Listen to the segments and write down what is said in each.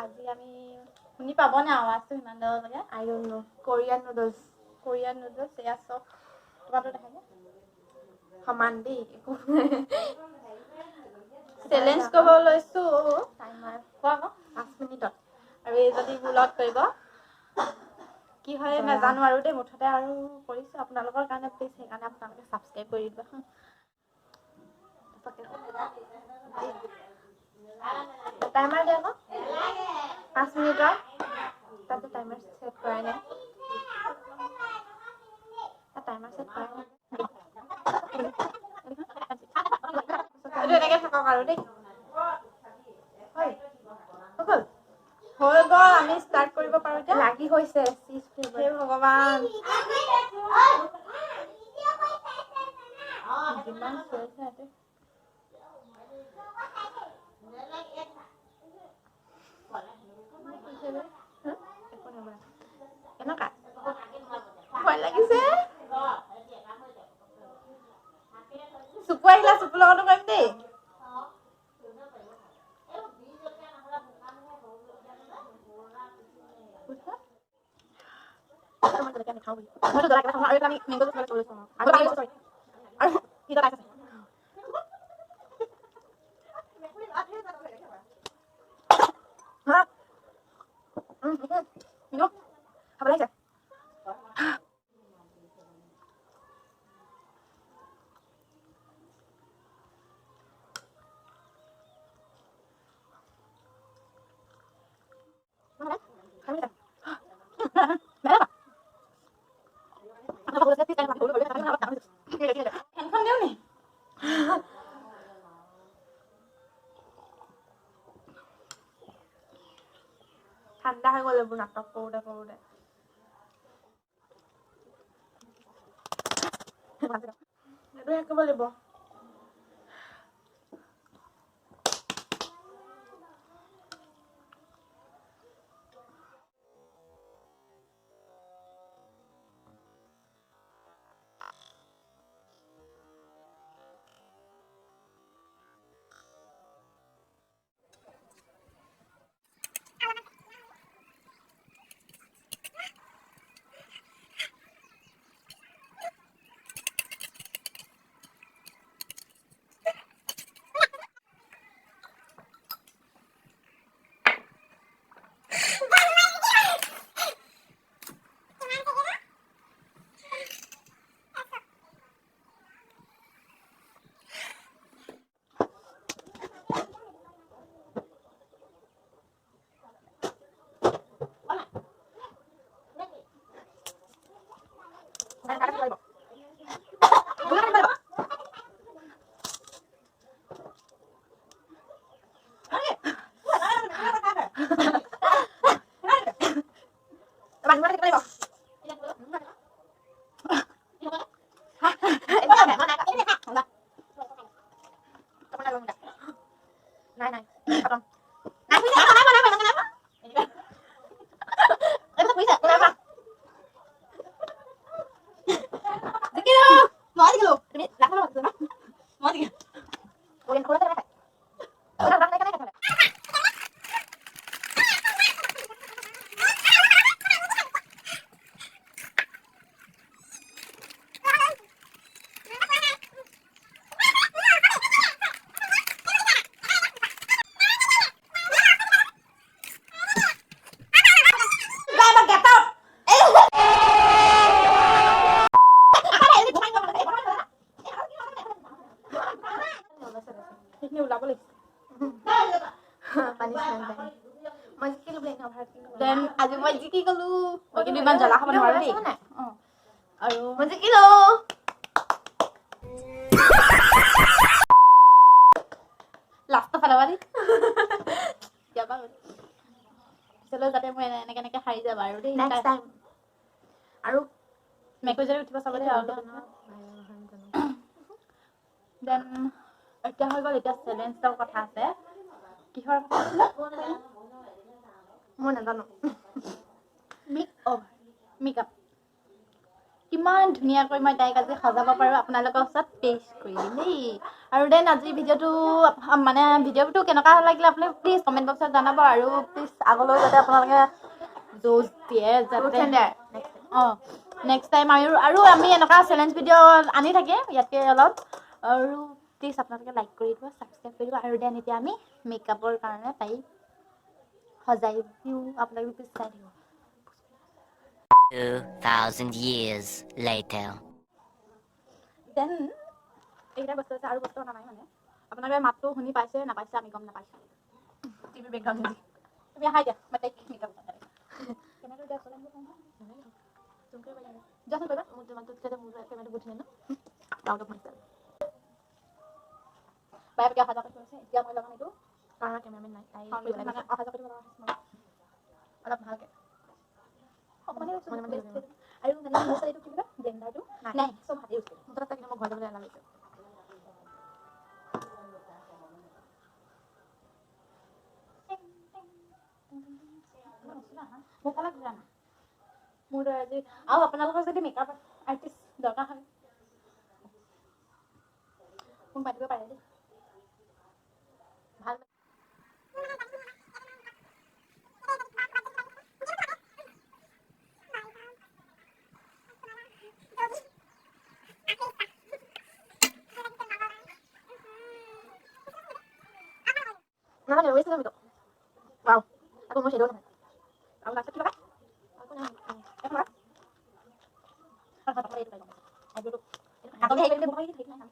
আজি আমি শুনি পাবনে আৱাজটো ইমান দেৰলৈকে? I don't know. Korean noodles. Korean noodles এয়া চব তোমাৰটো দেখাই সমান দেই একো চেলেঞ্জ কৰিব লৈছোঁ টাইমাৰ কোৱা আকৌ 5 মিনিটত আৰু এই যদি ভুলত কৰিব কি হয় নাজানো আৰু দেই মুঠতে আৰু কৰিছোঁ আপোনালোকৰ কাৰণে প্লিজ সেইকাৰণে আপোনালোকে ছাবস্ক্ৰাইব কৰি দিবা টাইমাৰ দে আকৌ 5 মিনিটৰ তাতে টাইমাৰ সেট কৰাই নাই টাইমাৰ সেট কৰাই নাই এইটো এনেকৈ থাকক আৰু দেই হৈ গ'ল আমি ষ্টাৰ্ট কৰিব পাৰোঁ এতিয়া লাগি হৈছে চিজ হে ফ্লেভাৰ ভগৱান যিমান চলিছে ইয়াতে কেনেকুৱা ভয় লাগিছে চুপু আহিলে চুপুৰ লগতো কৰিম দেই মইতো জ্বলা কেইটা খাওঁ আৰু আমি মেংগ জুচ লৈ লৈছোঁ আৰু কি জ্বলা আছে খাব লাগিছে ঠাণ্ডা হৈ গ'ল এইবোৰ নাটক কৰোঁতে কৰোঁতে এইটো শেষ কৰিব লাগিব নাই নাই খতম দেন আজি মই জিকি গ'লো মই কিন্তু ইমান জ্বলা খাব নোৱাৰো দেই আৰু মই জিকিলো লাষ্টৰ ফালৰ পৰা যাবা পিছলৈ যাতে মই এনেকে হাৰি যাবা আৰু দেই নেক্সট টাইম আৰু মেকুৰী যদি উঠিব চাব দেই আৰু দেন এতিয়া হৈ গ'ল এতিয়া চেলেঞ্জৰ কথা আছে কিহৰ মই নাজানো মেকআপ কিমান ধুনীয়াকৈ মই তাইক আজি সজাব পাৰোঁ আপোনালোকৰ ওচৰত পেছ কৰিম দেই। আৰু দেন আজি ভিডিঅ'টো মানে ভিডিঅ'টো কেনেকুৱা লাগিলে আপুনি প্লিজ কমেণ্ট বক্সত জনাব। আৰু প্লিজ আগলৈ যাতে আপোনালোকে জোজ দিয়ে যাতে নেক্সট টাইম আৰু আমি এনেকুৱা চেলেঞ্জ ভিডিঅ' আনি থাকিম ইয়াতকৈ অলপ। আৰু প্লিজ আপোনালোকে লাইক কৰি দিব, ছাবস্ক্ৰাইব কৰি দিব। আৰু দেন এতিয়া আমি মেকআপৰ কাৰণে তাইক সজাই দিওঁ, আপোনালোকে প্লিজ চাই দিব। 2,000 years later. দেন এইকেইটা বস্তু আছে, আৰু বস্তু অনা নাই মানে। আপোনালোকে মাতটো শুনি পাইছে নাপাইছে আমি গম নাপাইছোঁ। টিভি বেকগ্ৰাউণ্ড মিউজিক তুমি আহা এতিয়া মই তাইক মেকআপ কেনেকৈ দিয়া চলাম যাচোন কৰিবা মোৰ তোমাৰটো তেতিয়া মোৰ কেমেৰাটো গুঠি ন ডাউনলোড হৈছে বাই এতিয়া অহা যোৱা কৰি আছে। এতিয়া মই লগাম এইটো কাৰণ কেমেৰামেন নাই তাই মানে অহা যোৱা কৰিব লগা হৈছে অলপ ভালকৈ অকণমানে আৰু মানে এইটো কি কয় ব্লেণ্ডাৰটো নাই চব হাতে ইউজ কৰিম মুঠতে তাক মই ঘৰ যাবলৈ এলাহ লাগিছে। মোৰ আজি আৰু আপোনালোকৰ যদি মেকআপ আৰ্টিষ্ট দৰকাৰ হয় মোক মাতিব পাৰে দেই। ভাল নালাগে ৰৈছে যাম এইটো ৱাও আকৌ মোৰ শ্বেডো নহয় আৰু লাষ্টত কি লগা আকৌ নাই এক লগা আগলৈ হেৰি কৰিলে বহাই ঠিক নাই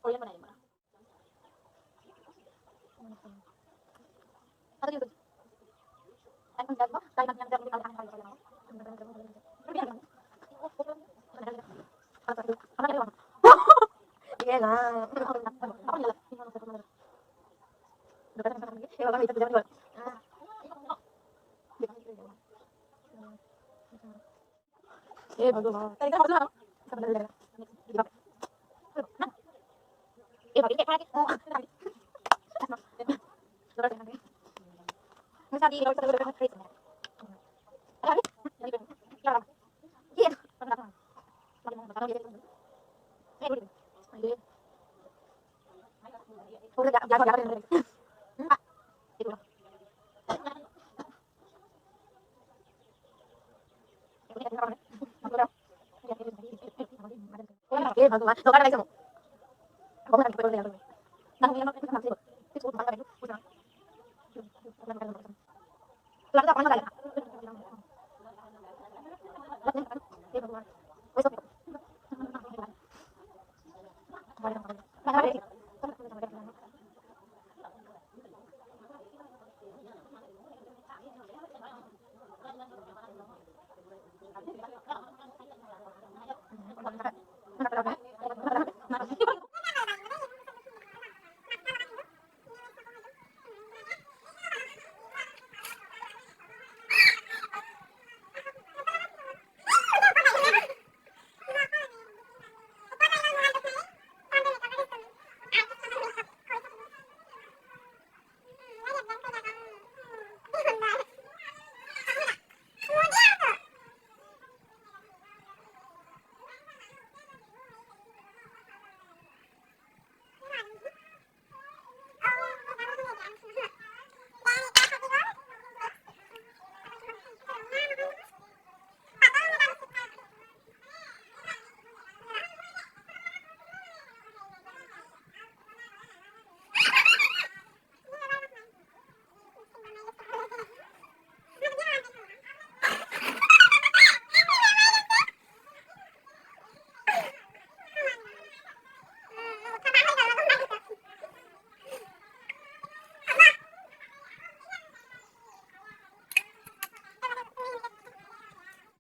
কোৰিয়ান বনাই দিম আৰু কি কৰিছে এখন যাব তাই মানে যাব বুলি কাম কৰিব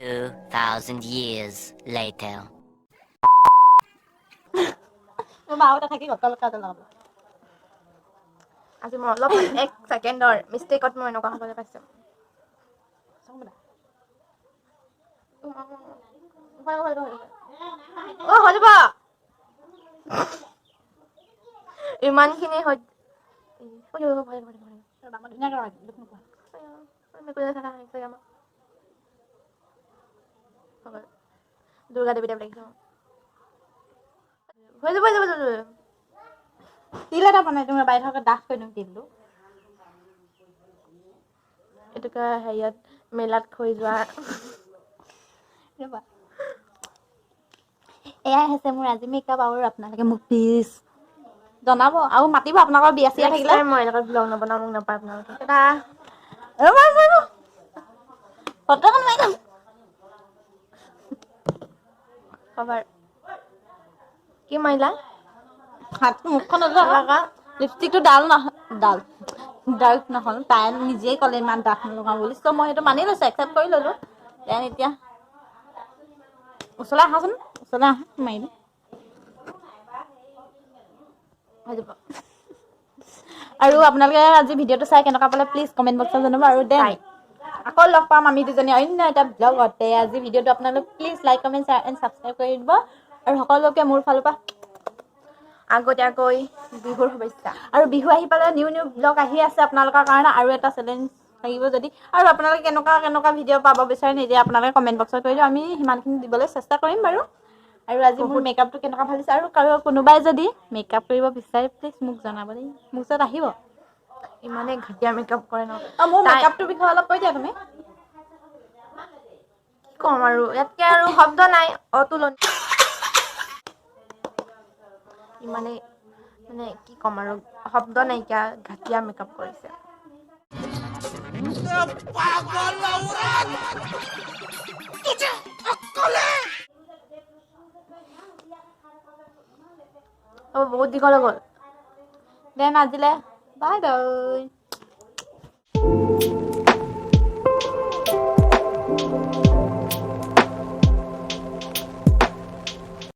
$2,000 years later. আজি মই অলপ এক ছেকেণ্ডৰ মিষ্টেকত মই এনেকুৱা হ'বলৈ পাইছোঁ। হৈ যাব ইমানখিনি মেকুৰীয়ে থকা ইনষ্টাগ্ৰামত দুৰ্গা দেৱী টাইপ লাগিছে হৈ যাব তিল এটা বনাই তুমি বাই থকা ডাঠ কৰি দিম তিলটো এইটোকে হেৰিয়াত মেলাত খৈ যোৱা ৰ'বা এয়াই হৈছে মোৰ আজি মেকআপ আৰু আপোনালোকে মোক প্লিজ জনাব আৰু মাতিব আপোনালোকৰ বিয়া চিয়া থাকিলে মই এনেকৈ ব্লগ নবনাওঁ মোক নাপায় আপোনালোকে এটা ৰ'বা ফটোখন মাৰি ল'ম খবৰ কি মাৰিলা হাত মুখখন লিপষ্টিকটো ডাৰ্ক নহ'ল তাই নিজেই ক'লে ইমান ডাঠ নলগাওঁ বুলি চ' মই সেইটো মানি লৈছোঁ একচেপ্ট কৰি ল'লোঁ দেন এতিয়া ওচৰলৈ আহাচোন ওচৰলৈ আহা মাৰি দিম হৈ যাব আৰু আপোনালোকে আজি ভিডিঅ'টো চাই কেনেকুৱা পালে প্লিজ কমেণ্ট বক্সত জনাব আৰু দেন আকৌ লগ পাম আমি দুজনী অন্য এটা ব্লগতে আজি ভিডিঅ'টো আপোনালোক please like comment share and subscribe কৰি দিব আৰু সকলোকে মোৰ ফালৰ পৰা আগতীয়াকৈ বিহুৰ শুভেচ্ছা আৰু বিহু আহি পালে নিউ ব্লগ আহি আছে আপোনালোকৰ কাৰণে আৰু এটা চেলেঞ্জ থাকিব যদি আৰু আপোনালোকে কেনেকুৱা ভিডিঅ' পাব বিচাৰে নিজে আপোনালোকে কমেণ্ট বক্সত কৈ দিও আমি সিমানখিনি দিবলৈ চেষ্টা কৰিম বাৰু আৰু আজি মোৰ মেকআপটো কেনেকুৱা ভালিছে আৰু কোনোবাই যদি মেকআপ কৰিব বিচাৰে প্লিজ মোক জনাব দেই মোৰ ওচৰত আহিব ইমানে ঘাটিয়া মেকআপ কৰে ন মোৰ মেকআপটোৰ বিষয়ে অলপ কৈ দিয়া তুমি কম আৰু ইয়াতকে আৰু শব্দ নাই অতুলনীয় ইমানে মানে কি ক'ম আৰু শব্দ নাইকিয়া ঘাটিয়া মেকআপ কৰিছে বহুত দীঘল হৈ গ'ল দেন আজিলে বাই বাই